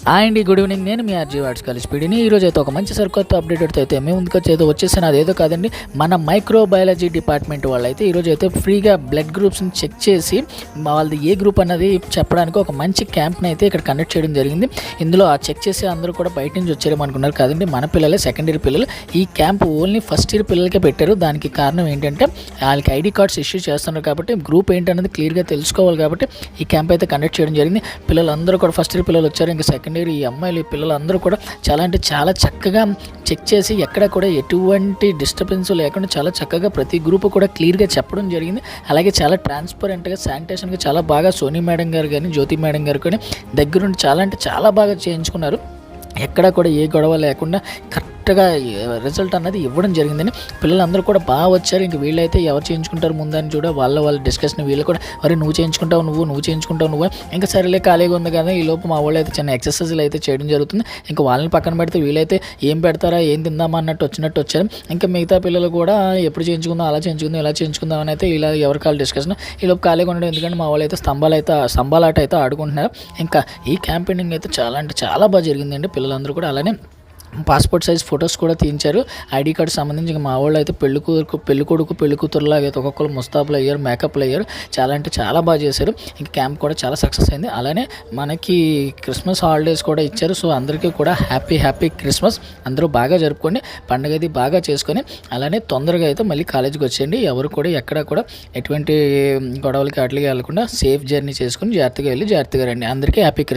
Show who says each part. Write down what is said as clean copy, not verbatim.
Speaker 1: అండి good evening. నేను మీ RG watts college పీడిని. ఈరోజు అయితే ఒక మంచి సరికొత్త అప్డేట్ అయితే మేము ముందుకు వచ్చేసాను. అదేదో కాదండి, మన మైక్రోబయాలజీ డిపార్ట్మెంట్ వాళ్ళు అయితే ఈరోజు అయితే ఫ్రీగా బ్లడ్ గ్రూప్స్ని చెక్ చేసి వాళ్ళది ఏ గ్రూప్ అన్నది చెప్పడానికి ఒక మంచి క్యాంప్ని అయితే ఇక్కడ కండక్ట్ చేయడం జరిగింది. ఇందులో ఆ చెక్ చేసి అందరూ కూడా బయట నుంచి వచ్చారేమో అనుకున్నారు. కాదండి, మన పిల్లలే, సెకండ్ ఇయర్ పిల్లలు. ఈ క్యాంప్ ఓన్లీ ఫస్ట్ ఇయర్ పిల్లలకే పెట్టారు. దానికి కారణం ఏంటంటే వాళ్ళకి ఐడి కార్డ్స్ ఇష్యూ చేస్తున్నారు కాబట్టి గ్రూప్ ఏంటనేది క్లియర్గా తెలుసుకోవాలి కాబట్టి ఈ క్యాంప్ అయితే కండక్ట్ చేయడం జరిగింది. పిల్లలందరూ కూడా ఫస్ట్ ఇయర్ పిల్లలు వచ్చారు, ఇంకా సెకండ్ ఇయర్ ఈ అమ్మాయిలు, ఈ పిల్లలందరూ కూడా చాలా అంటే చాలా చక్కగా చెక్ చేసి ఎక్కడ కూడా ఎటువంటి డిస్టర్బెన్స్ లేకుండా చాలా చక్కగా ప్రతి గ్రూప్ కూడా క్లియర్గా చెప్పడం జరిగింది. అలాగే చాలా ట్రాన్స్పరెంట్గా, శానిటేషన్గా చాలా బాగా సోనీ మేడం గారు కానీ, జ్యోతి మేడం గారు కానీ దగ్గరుండి చాలా అంటే చాలా బాగా చేయించుకున్నారు. ఎక్కడ కూడా ఏ గొడవ లేకుండా కరెక్ట్గా రిజల్ట్ అన్నది ఇవ్వడం జరిగిందని పిల్లలందరూ కూడా బాగా వచ్చారు. ఇంక వీళ్ళైతే ఎవరు చేయించుకుంటారు ముందని చూడ వాళ్ళ డిస్కషన్. వీళ్ళు కూడా అరే నువ్వు చేయించుకుంటావు నువ్వు ఇంకా సరేలే ఖాళీగా ఉంది కదా, ఈ లోపు మా వాళ్ళు అయితే చిన్న ఎక్సర్సైజ్లు అయితే చేయడం జరుగుతుంది. ఇంకా వాళ్ళని పక్కన పెడితే వీళ్ళైతే ఏం పెడతారా, ఏం తిందామా అన్నట్టు వచ్చారు. ఇంకా మిగతా పిల్లలు కూడా ఎప్పుడు చేయించుకుందాం, అలా చేయించుకుందాం, ఇలా చేయించుకుందాం అని అయితే ఇలా ఎవరి కాళ్ళు డిస్కషన్. ఈ లోపు ఖాళీగా ఉండడం, ఎందుకంటే మా వాళ్ళు అయితే స్తంభాలాట అయితే ఆడుకుంటున్నారు. ఇంకా ఈ క్యాంపెయినింగ్ అయితే చాలా అంటే చాలా బాగా జరిగిందండి. పిల్లలందరూ కూడా అలానే పాస్పోర్ట్ సైజ్ ఫొటోస్ కూడా తీయించారు. ఐడి కార్డు సంబంధించి మా వాళ్ళు అయితే పెళ్లి కొడుకు పెళ్లి కూతురులాగా అయితే ఒక్కొక్కరు ముస్తాబులు అయ్యారు, మేకప్లు అయ్యారు. చాలా అంటే చాలా బాగా చేశారు. ఇంకా క్యాంప్ కూడా చాలా సక్సెస్ అయింది. అలానే మనకి క్రిస్మస్ హాలిడేస్ కూడా ఇచ్చారు. సో అందరికీ కూడా హ్యాపీ క్రిస్మస్. అందరూ బాగా జరుపుకొని పండుగ అది బాగా చేసుకొని అలానే తొందరగా అయితే మళ్ళీ కాలేజీకి వచ్చేయండి. ఎవరు కూడా ఎక్కడ కూడా ఎటువంటి గొడవలకి అట్లకి వెళ్ళకుండా సేఫ్ జర్నీ చేసుకుని జాగ్రత్తగా వెళ్ళి జాగ్రత్తగా రండి. అందరికీ హ్యాపీ క్రిస్మస్.